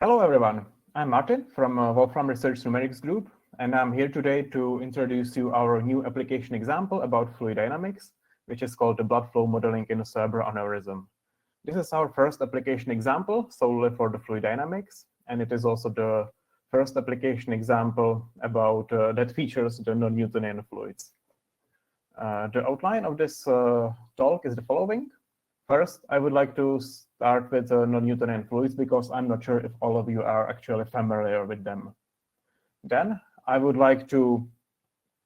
Hello, everyone. I'm Martin from Wolfram Research Numerics Group, and I'm here today to introduce you our new application example about fluid dynamics, which is called the blood flow modeling in a cerebral aneurysm. This is our first application example solely for the fluid dynamics, and it is also the first application example about that features the non-Newtonian fluids. The outline of this talk is the following. First, I would like to start with non-Newtonian fluids because I'm not sure if all of you are actually familiar with them. Then I would like to,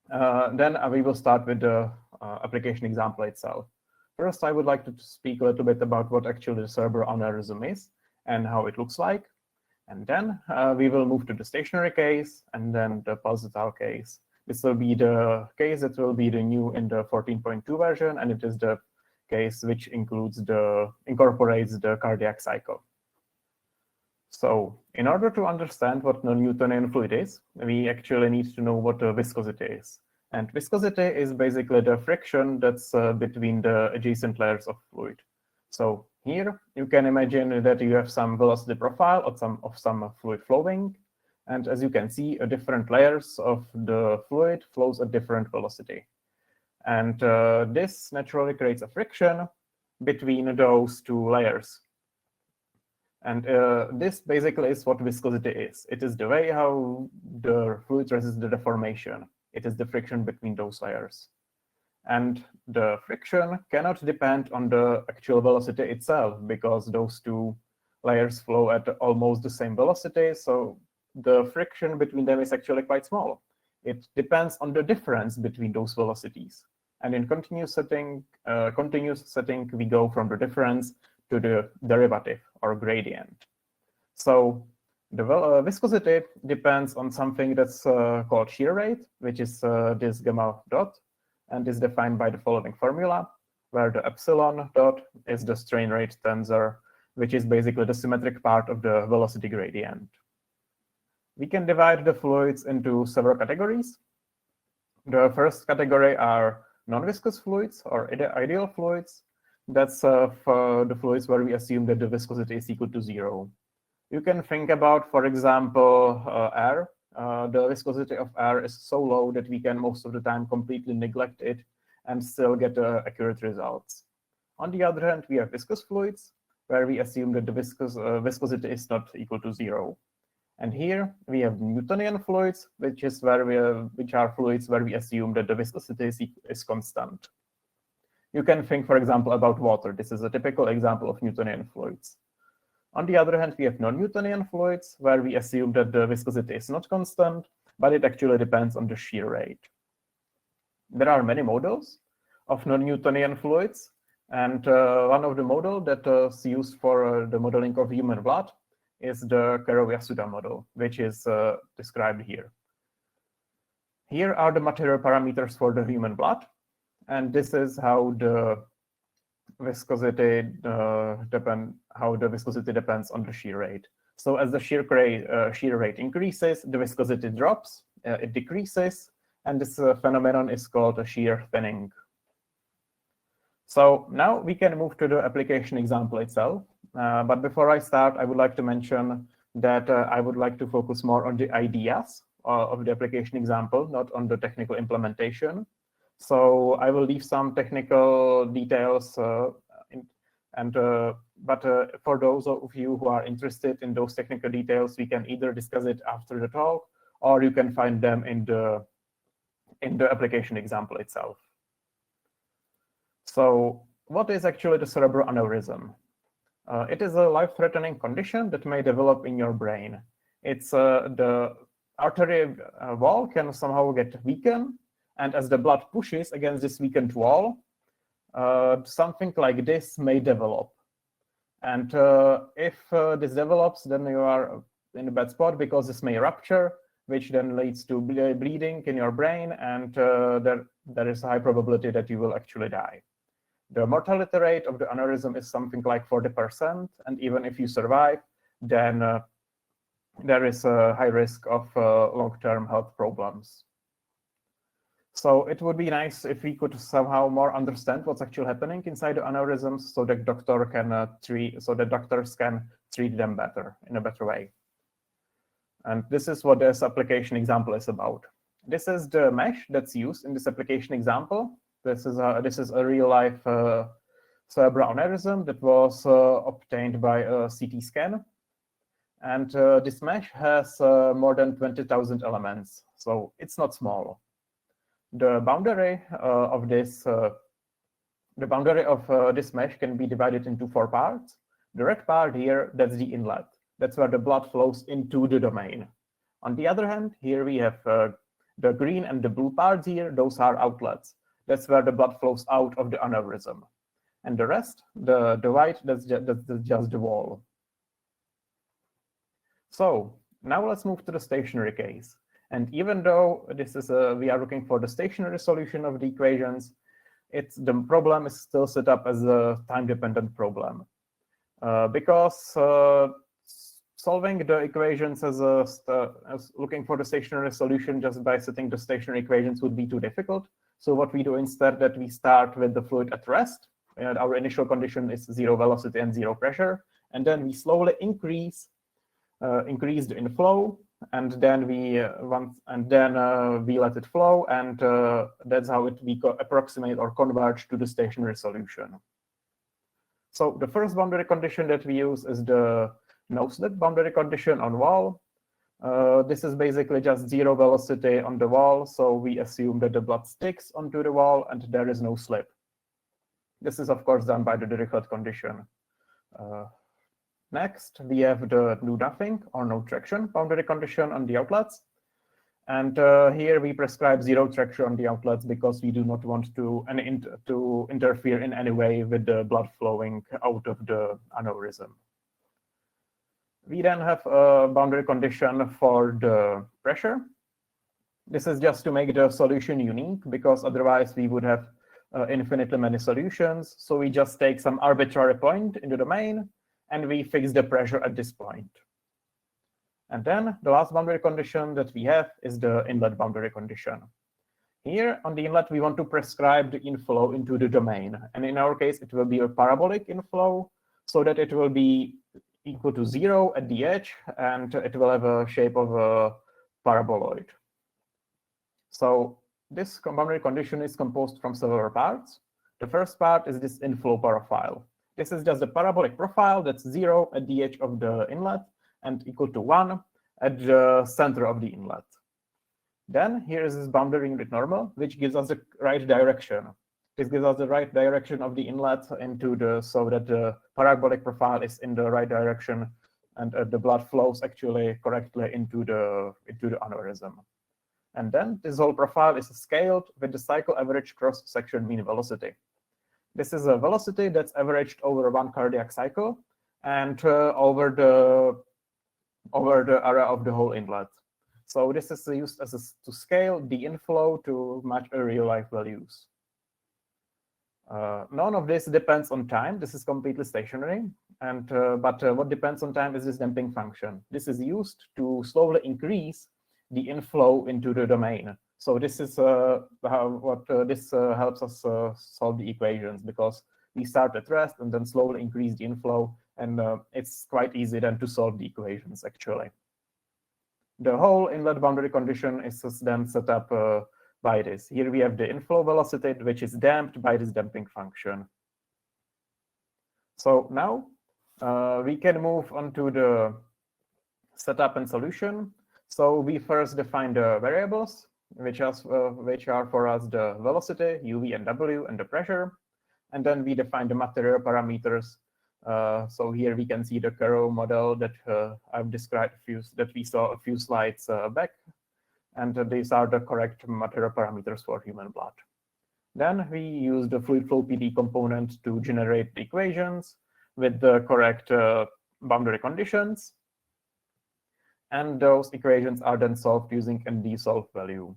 we will start with the application example itself. First, I would like to speak a little bit about what actually the cerebral aneurysm is and how it looks like. And then we will move to the stationary case and then the pulsatile case. This will be the case that will be the new in the 14.2 version, and it is the case which incorporates the cardiac cycle. So in order to understand what non-Newtonian fluid is, we actually need to know what viscosity is. And viscosity is basically the friction that's between the adjacent layers of fluid. So here you can imagine that you have some velocity profile of some fluid flowing. And as you can see, different layers of the fluid flows at different velocity. And this naturally creates a friction between those two layers. And this basically is what viscosity is. It is the way how the fluid resists the deformation. It is the friction between those layers. And the friction cannot depend on the actual velocity itself because those two layers flow at almost the same velocity. So the friction between them is actually quite small. It depends on the difference between those velocities. And in continuous setting, we go from the difference to the derivative or gradient. So the viscosity depends on something that's called shear rate, which is this gamma dot, and is defined by the following formula, where the epsilon dot is the strain rate tensor, which is basically the symmetric part of the velocity gradient. We can divide the fluids into several categories. The first category are non-viscous fluids or ideal fluids. That's for the fluids where we assume that the viscosity is equal to 0. You can think about, for example, air. The viscosity of air is so low that we can most of the time completely neglect it and still get accurate results. On the other hand, we have viscous fluids where we assume that the viscosity is not equal to 0. And here we have Newtonian fluids, which are fluids where we assume that the viscosity is constant. You can think, for example, about water. This is a typical example of Newtonian fluids. On the other hand, we have non-Newtonian fluids, where we assume that the viscosity is not constant, but it actually depends on the shear rate. There are many models of non-Newtonian fluids, and one of the models that is used for the modeling of human blood is the Karow-Yasuda model, which is described here. Here are the material parameters for the human blood, and this is how the viscosity depends on the shear rate. So as the shear rate increases, the viscosity drops, it decreases, and this phenomenon is called a shear thinning. So now we can move to the application example itself. But before I start, I would like to mention that I would like to focus more on the ideas of the application example, not on the technical implementation. So I will leave some technical details, but for those of you who are interested in those technical details, we can either discuss it after the talk, or you can find them in the application example itself. So what is actually the cerebral aneurysm? It is a life-threatening condition that may develop in your brain. It's the artery wall can somehow get weakened, and as the blood pushes against this weakened wall, something like this may develop. And if this develops, then you are in a bad spot because this may rupture, which then leads to bleeding in your brain, and there is a high probability that you will actually die. The mortality rate of the aneurysm is something like 40%, and even if you survive, then there is a high risk of long-term health problems. So it would be nice if we could somehow more understand what's actually happening inside the aneurysms, so that doctors can treat them better in a better way. And this is what this application example is about. This is the mesh that's used in this application example. This is a real-life cerebral aneurysm that was obtained by a CT scan. And this mesh has more than 20,000 elements, so it's not small. The boundary of this mesh can be divided into 4 parts. The red part here, that's the inlet. That's where the blood flows into the domain. On the other hand, here we have the green and the blue parts here. Those are outlets. That's where the blood flows out of the aneurysm. And the rest, the white, that's just the wall. So now let's move to the stationary case. And even though this is we are looking for the stationary solution of the equations, the problem is still set up as a time-dependent problem. Because solving the equations as looking for the stationary solution just by setting the stationary equations would be too difficult. So what we do instead, that we start with the fluid at rest. And our initial condition is 0 velocity and 0 pressure. And then we slowly increase the inflow, and then we let it flow, and that's how we approximate or converge to the stationary solution. So the first boundary condition that we use is the no-slip boundary condition on wall. This is basically just 0 velocity on the wall, so we assume that the blood sticks onto the wall and there is no slip. This is, of course, done by the Dirichlet condition. Next, we have the do nothing or no traction boundary condition on the outlets. And here we prescribe 0 traction on the outlets because we do not want to interfere in any way with the blood flowing out of the aneurysm. We then have a boundary condition for the pressure. This is just to make the solution unique, because otherwise we would have infinitely many solutions. So we just take some arbitrary point in the domain, and we fix the pressure at this point. And then the last boundary condition that we have is the inlet boundary condition. Here on the inlet, we want to prescribe the inflow into the domain. And in our case, it will be a parabolic inflow, so that it will be equal to 0 at the edge, and it will have a shape of a paraboloid. So this boundary condition is composed from several parts. The first part is this inflow profile. This is just a parabolic profile that's 0 at the edge of the inlet and equal to 1 at the center of the inlet. Then here is this boundary unit normal, which gives us the right direction. This gives us the right direction of the inlet so that the parabolic profile is in the right direction, and the blood flows actually correctly into the aneurysm. And then this whole profile is scaled with the cycle average cross-section mean velocity. This is a velocity that's averaged over 1 cardiac cycle and over the area of the whole inlet. So this is used to scale the inflow to match real-life values. None of this depends on time. This is completely stationary. But what depends on time is this damping function. This is used to slowly increase the inflow into the domain. So this is this helps us solve the equations, because we start at rest and then slowly increase the inflow, and it's quite easy then to solve the equations actually. The whole inlet boundary condition is then set up by this. Here we have the inflow velocity, which is damped by this damping function. So now we can move on to the setup and solution. So we first define the variables, which are for us the velocity, uv and w, and the pressure. And then we define the material parameters. So here we can see the Caro model that I've described that we saw a few slides back. And these are the correct material parameters for human blood. Then we use the fluid flow PD component to generate the equations with the correct boundary conditions. And those equations are then solved using a d-solve value.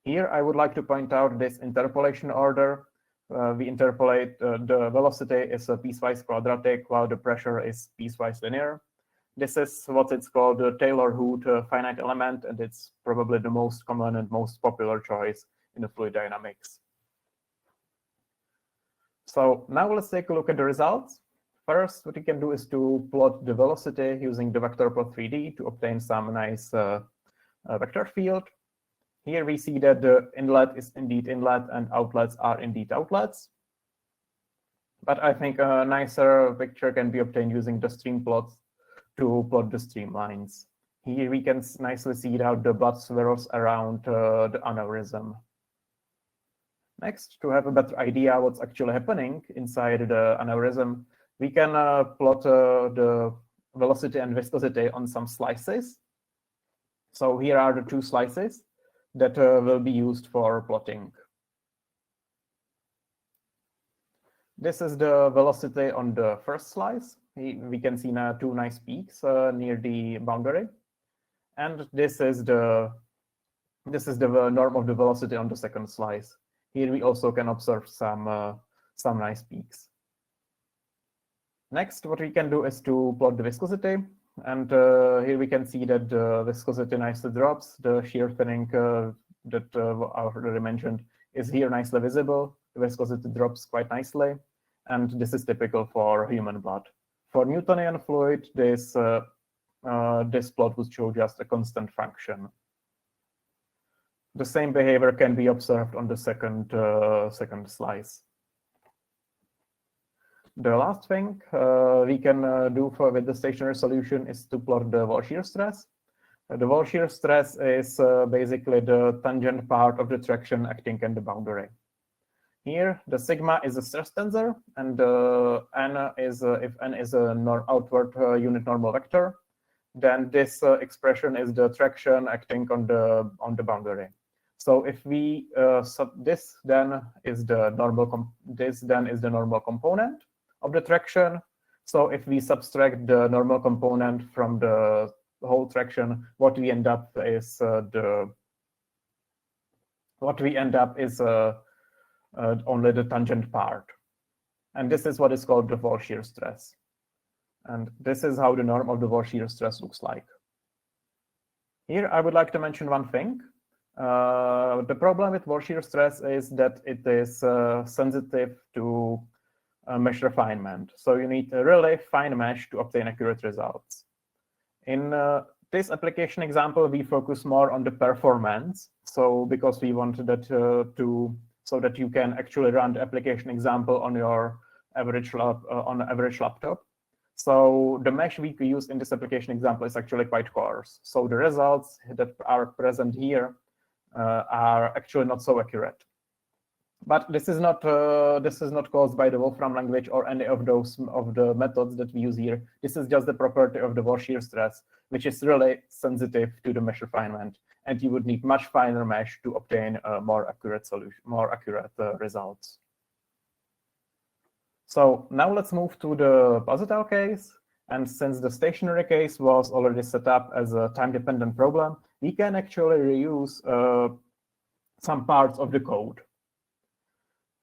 Here, I would like to point out this interpolation order. We interpolate the velocity is a piecewise quadratic, while the pressure is piecewise linear. This is what it's called the Taylor-Hood finite element, and it's probably the most common and most popular choice in the fluid dynamics. So now let's take a look at the results. First, what you can do is to plot the velocity using the vector plot 3D to obtain some nice vector field. Here we see that the inlet is indeed inlet and outlets are indeed outlets. But I think a nicer picture can be obtained using the stream plots to plot the streamlines. Here we can nicely see how the blood swirls around the aneurysm. Next, to have a better idea what's actually happening inside the aneurysm, we can plot the velocity and viscosity on some slices. So here are the two slices that will be used for plotting. This is the velocity on the first slice. We can see now two nice peaks near the boundary. And this is the norm of the velocity on the second slice. Here we also can observe some nice peaks. Next, what we can do is to plot the viscosity. And here we can see that the viscosity nicely drops. The shear thinning that I already mentioned is here nicely visible. The viscosity drops quite nicely. And this is typical for human blood. For Newtonian fluid, this plot would show just a constant function. The same behavior can be observed on the second slice. The last thing we can do with the stationary solution is to plot the wall shear stress. The wall shear stress is basically the tangent part of the traction acting at the boundary. Here, the sigma is a stress tensor, and n is if n is an outward unit normal vector, then this expression is the traction acting on the boundary. So if we this then is the normal component of the traction. So if we subtract the normal component from the whole traction, what we end up is only the tangent part. And this is what is called the wall shear stress. And this is how the norm of the wall shear stress looks like. Here, I would like to mention one thing. The problem with wall shear stress is that it is sensitive to mesh refinement. So you need a really fine mesh to obtain accurate results. In this application example, we focus more on the performance. So because we wanted that so that you can actually run the application example on your average laptop. So the mesh we could use in this application example is actually quite coarse. So the results that are present here are actually not so accurate. But this is not caused by the Wolfram language or any of the methods that we use here. This is just the property of the wall shear stress, which is really sensitive to the mesh refinement, and you would need much finer mesh to obtain a more accurate solution, more accurate results. So now let's move to the posital case. And since the stationary case was already set up as a time-dependent problem, we can actually reuse some parts of the code.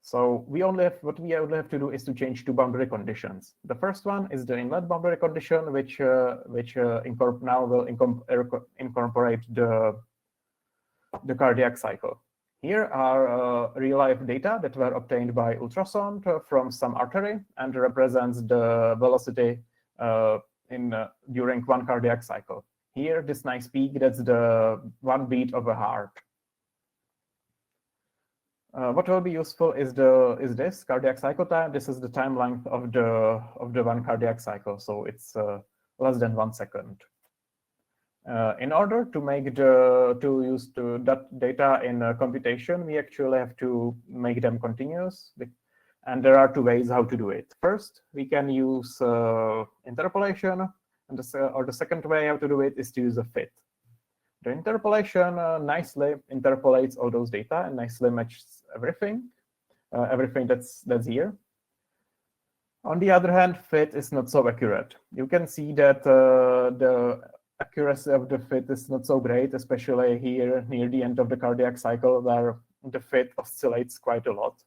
So what we only have to do is to change two boundary conditions. The first one is the inlet boundary condition, which now will incorporate the cardiac cycle. Here are real-life data that were obtained by ultrasound from some artery and represents the velocity during one cardiac cycle. Here, this nice peak, that's the 1 beat of a heart. What will be useful is this cardiac cycle time. This is the time length of the one cardiac cycle, so it's less than 1 second. In order to use that data in computation, we actually have to make them continuous, and there are two ways how to do it. First, we can use interpolation, and the second way how to do it is to use a fit. The interpolation nicely interpolates all those data and nicely matches everything that's here. On the other hand, fit is not so accurate. You can see that the accuracy of the fit is not so great, especially here near the end of the cardiac cycle, where the fit oscillates quite a lot.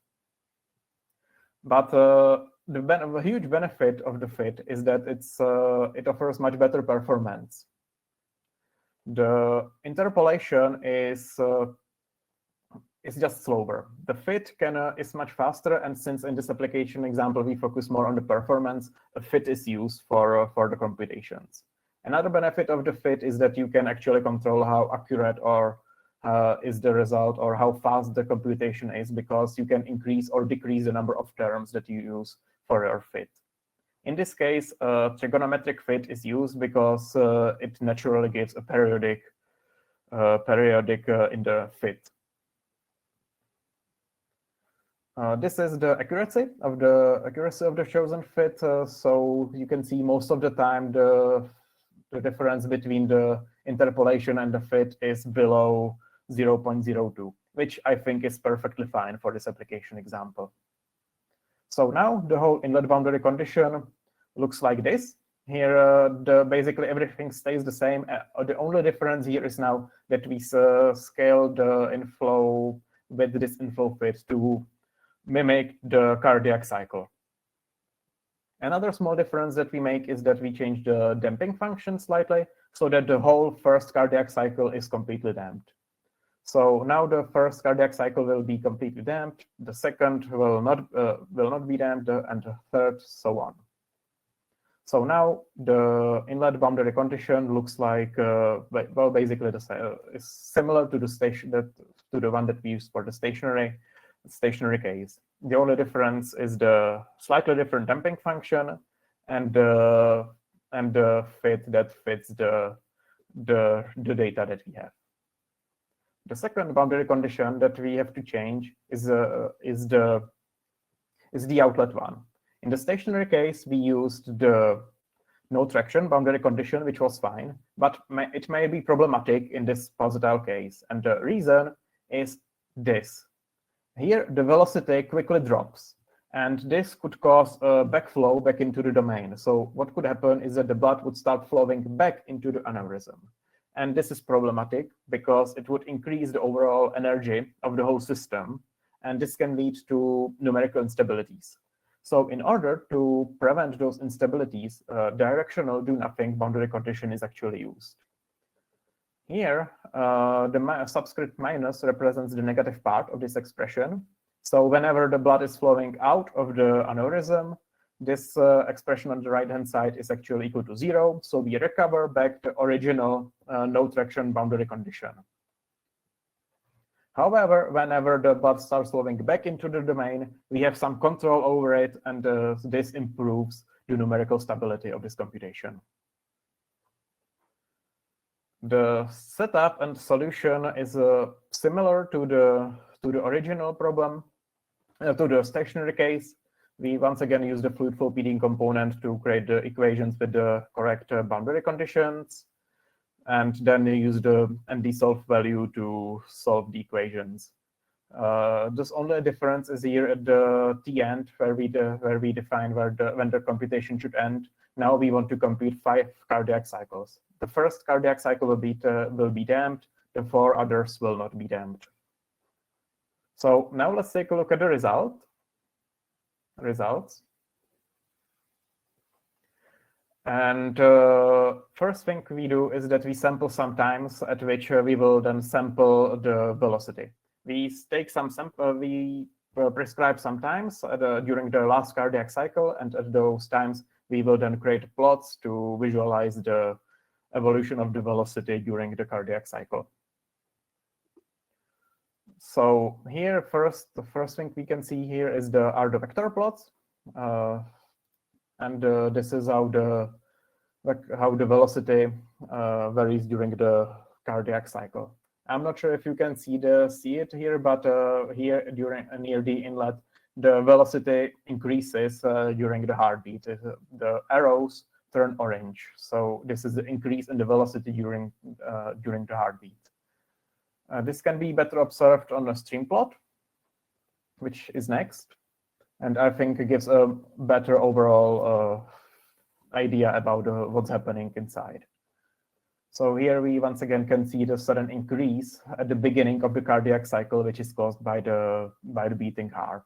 But the huge benefit of the fit is that it offers much better performance. The interpolation is is just slower. The fit is much faster, and since in this application example we focus more on the performance, a fit is used for the computations. Another benefit of the fit is that you can actually control how accurate or is the result or how fast the computation is, because you can increase or decrease the number of terms that you use for your fit. In this case, trigonometric fit is used because it naturally gives a periodic in the fit. This is the accuracy of the chosen fit. So you can see most of the time the difference between the interpolation and the fit is below 0.02, which I think is perfectly fine for this application example. So now the whole inlet boundary condition looks like this. Here, basically everything stays the same. The only difference here is now that we scale the inflow with this inflow fit to mimic the cardiac cycle. Another small difference that we make is that we change the damping function slightly so that the whole first cardiac cycle is completely damped. So now the first cardiac cycle will be completely damped, the second will not be damped, and the third, so on. So now the inlet boundary condition looks like, well, basically is similar to the one that we used for the stationary case. The only difference is the slightly different damping function and the fit that fits the data that we have. The second boundary condition that we have to change is the outlet one. In the stationary case, we used the no traction boundary condition, which was fine, but it may be problematic in this pulsatile case. And the reason is this. Here, the velocity quickly drops, and this could cause a backflow back into the domain. So what could happen is that the blood would start flowing back into the aneurysm. And this is problematic because it would increase the overall energy of the whole system, and this can lead to numerical instabilities. So in order to prevent those instabilities, directional do-nothing boundary condition is actually used. Here, the subscript minus represents the negative part of this expression. So whenever the blood is flowing out of the aneurysm, this expression on the right-hand side is actually equal to 0. So we recover back the original no traction boundary condition. However, whenever the blood starts flowing back into the domain, we have some control over it, and this improves the numerical stability of this computation. The setup and solution is similar to the original problem, to the stationary case. We once again use the fluid flow PDing component to create the equations with the correct boundary conditions, and then we use the ND-solve value to solve the equations. This only difference is here at the T-end, where we define when the computation should end. Now we want to compute 5 cardiac cycles. The first cardiac cycle will be damped. The 4 others will not be damped. So now let's take a look at the results. And first thing we do is that we sample some times at which we will then sample the velocity. We take some we prescribe some times during the last cardiac cycle, and at those times we will then create plots to visualize the evolution of the velocity during the cardiac cycle. So here, the first thing we can see here is the vector plots, and this is how the velocity varies during the cardiac cycle. I'm not sure if you can see it here, but here near the inlet, the velocity increases during the heartbeat. The arrows turn orange, so this is the increase in the velocity during the heartbeat. This can be better observed on a stream plot, which is next, and I think it gives a better overall idea about what's happening inside. So here we once again can see the sudden increase at the beginning of the cardiac cycle, which is caused by the beating heart.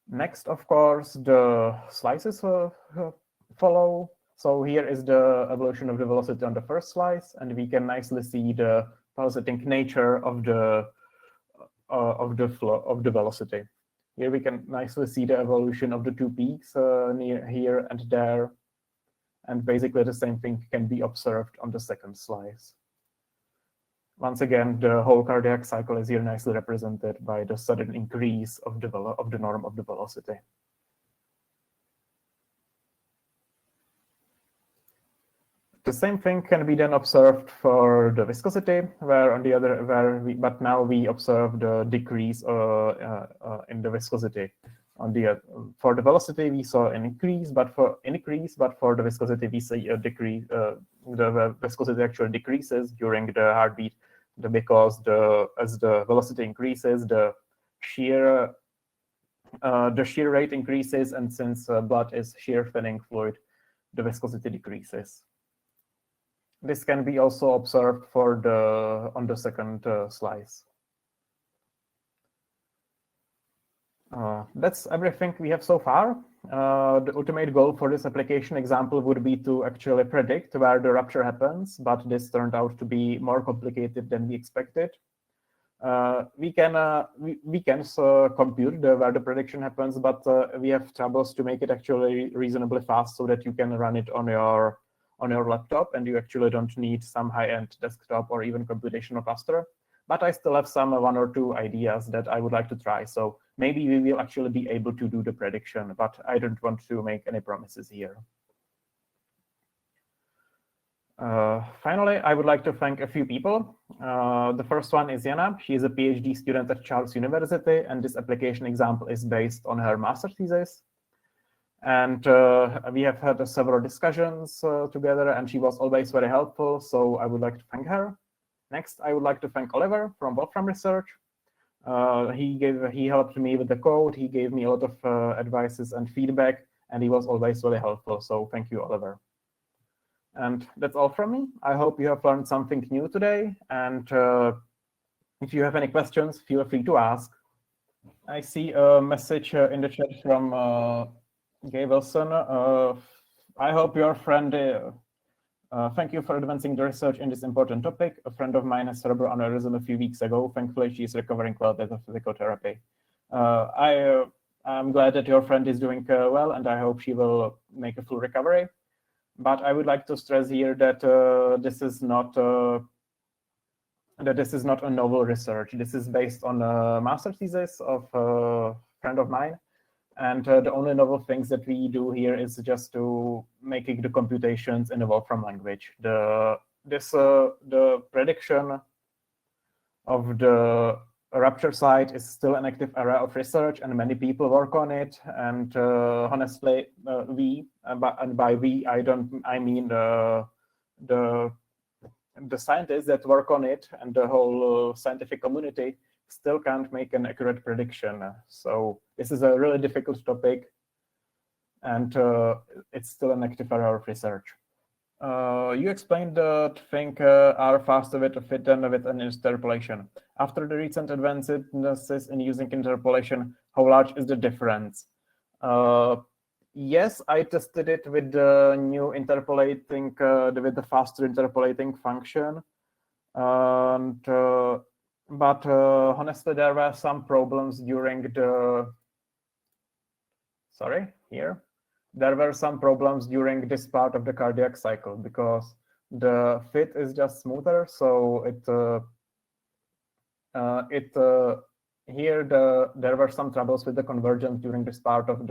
Next, of course, the slices follow. So here is the evolution of the velocity on the first slice, and we can nicely see the pulsating nature of the flow of the velocity. Here we can nicely see the evolution of the two peaks near here and there, and basically the same thing can be observed on the second slice. Once again, the whole cardiac cycle is here nicely represented by the sudden increase of the norm of the velocity. The same thing can be then observed for the viscosity, but now we observe the decrease in the viscosity. For the velocity, we saw an increase, but for the viscosity, we see a decrease. The viscosity actually decreases during the heartbeat, because as the velocity increases, the shear rate increases, and since blood is shear thinning fluid, the viscosity decreases. This can be also observed on the second slice. That's everything we have so far. The ultimate goal for this application example would be to actually predict where the rupture happens, but this turned out to be more complicated than we expected. We can compute where the prediction happens, but we have troubles to make it actually reasonably fast so that you can run it on your laptop, and you actually don't need some high-end desktop or even computational cluster. But I still have some one or two ideas that I would like to try. So maybe we will actually be able to do the prediction, but I don't want to make any promises here. Finally, I would like to thank a few people. The first one is Jana. She is a PhD student at Charles University, and this application example is based on her master's thesis. And we have had several discussions together, and she was always very helpful, so I would like to thank her. Next, I would like to thank Oliver from Wolfram Research. He helped me with the code, he gave me a lot of advices and feedback, and he was always very helpful, so thank you, Oliver. And that's all from me. I hope you have learned something new today, and if you have any questions, feel free to ask. I see a message in the chat from Gay Wilson. I hope your friend, thank you for advancing the research in this important topic. A friend of mine has cerebral aneurysm a few weeks ago. Thankfully, she is recovering well after physical therapy. I'm glad that your friend is doing well, and I hope she will make a full recovery. But I would like to stress here that this is not a novel research. This is based on a master's thesis of a friend of mine. And the only novel things that we do here is just to making the computations in the Wolfram language. The prediction of the rupture site is still an active area of research, and many people work on it. And honestly, and by we, I mean the scientists that work on it and the whole scientific community still can't make an accurate prediction. So this is a really difficult topic, and it's still an active area of research. You explained that things are faster with a fit than with an interpolation. After the recent advances in using interpolation, how large is the difference? Yes, I tested it with the new interpolating, with the faster interpolating function. And but honestly, there were some problems during the, there were some problems during this part of the cardiac cycle, because the fit is just smoother. So there were some troubles with the convergence during this part of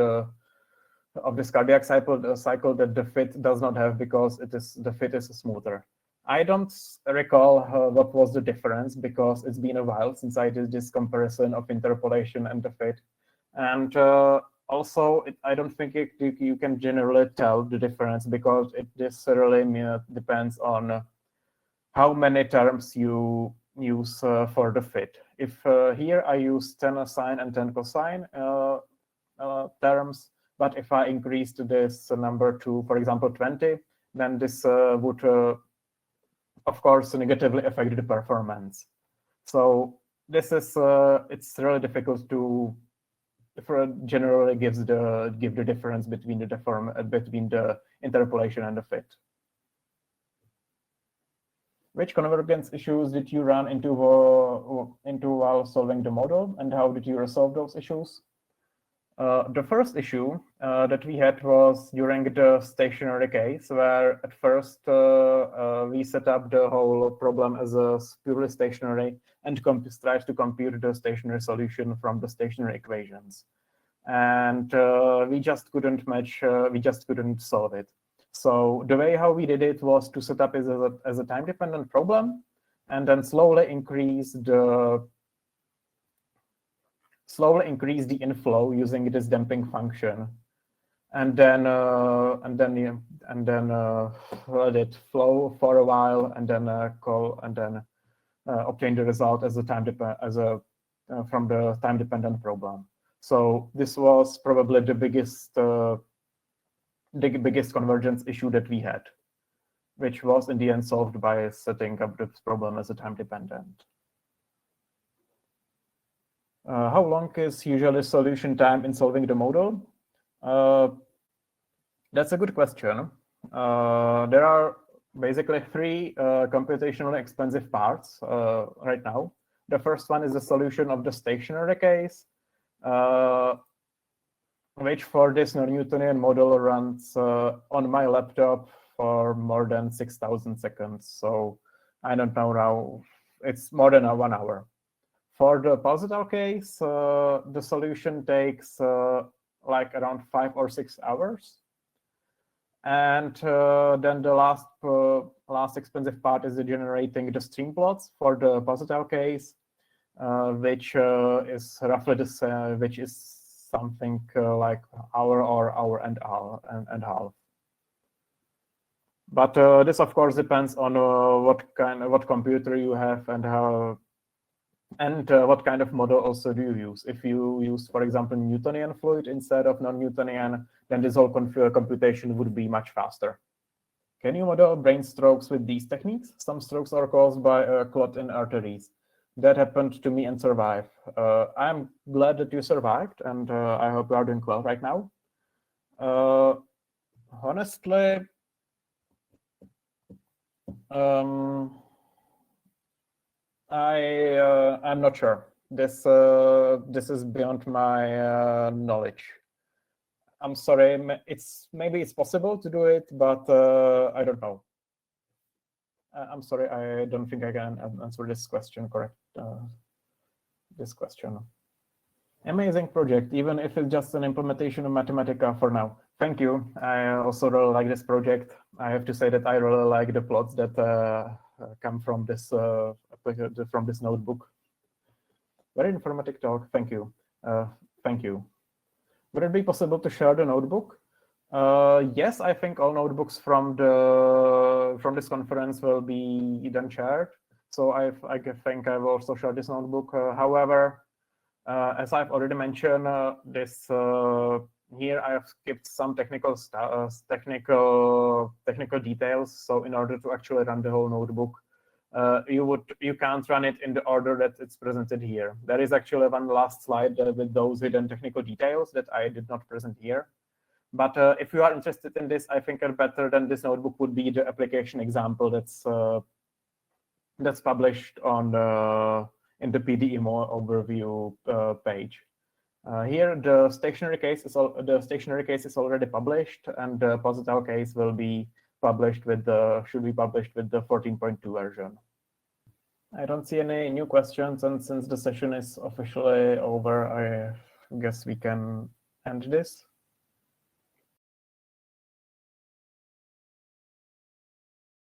this cardiac cycle that the fit does not have, because the fit is smoother. I don't recall what was the difference, because it's been a while since I did this comparison of interpolation and the fit. And also, I don't think you can generally tell the difference, because this really depends on how many terms you use for the fit. If here I use 10 sine and 10 cosine terms, but if I increased this number to, for example, 20, then this would of course negatively affect the performance. So this is it's really difficult to generally give the difference between the interpolation and the fit. Which convergence issues did you run into while solving the model, and how did you resolve those issues? The first issue that we had was during the stationary case, where at first we set up the whole problem as a purely stationary and tried to compute the stationary solution from the stationary equations. And we just couldn't we just couldn't solve it. So the way how we did it was to set up as a time-dependent problem, and then slowly increase the inflow using this damping function, and then let it flow for a while, and then obtain the result as from the time-dependent problem. So this was probably the biggest convergence issue that we had, which was in the end solved by setting up this problem as a time-dependent. How long is usually solution time in solving the model? That's a good question. There are basically three computationally expensive parts right now. The first one is the solution of the stationary case, which for this non-Newtonian model runs on my laptop for more than 6,000 seconds. So I don't know now, it's more than 1 hour. For the posital case, the solution takes like around 5 or 6 hours. And then the last expensive part is generating the stream plots for the posital case, which is roughly the same, which is something like hour or hour and half. But this, of course, depends on what computer you have and what kind of model also do you use. If you use, for example, Newtonian fluid instead of non-Newtonian, then this whole computation would be much faster. Can you model brain strokes with these techniques? Some strokes are caused by a clot in arteries. That happened to me and survived. I'm glad that you survived, and I hope you are doing well right now. Honestly, I'm not sure. This is beyond my knowledge. I'm sorry. Maybe it's possible to do it, but I don't know. I'm sorry. I don't think I can answer this question correct. This question. Amazing project, even if it's just an implementation of Mathematica for now. Thank you. I also really like this project. I have to say that I really like the plots that come from this notebook. Very informative talk. Thank you. Thank you. Would it be possible to share the notebook? Yes, I think all notebooks from this conference will be then shared. So I think I will also share this notebook. However, as I've already mentioned, here I have skipped some technical details. So in order to actually run the whole notebook, you can't run it in the order that it's presented here. There is actually one last slide with those hidden technical details that I did not present here. But if you are interested in this, I think better than this notebook would be the application example that's published on in the PDEMO overview page. Here, the stationary case is already published, and the posital case will be published should be published with the 14.2 version. I don't see any new questions, and since the session is officially over, I guess we can end this.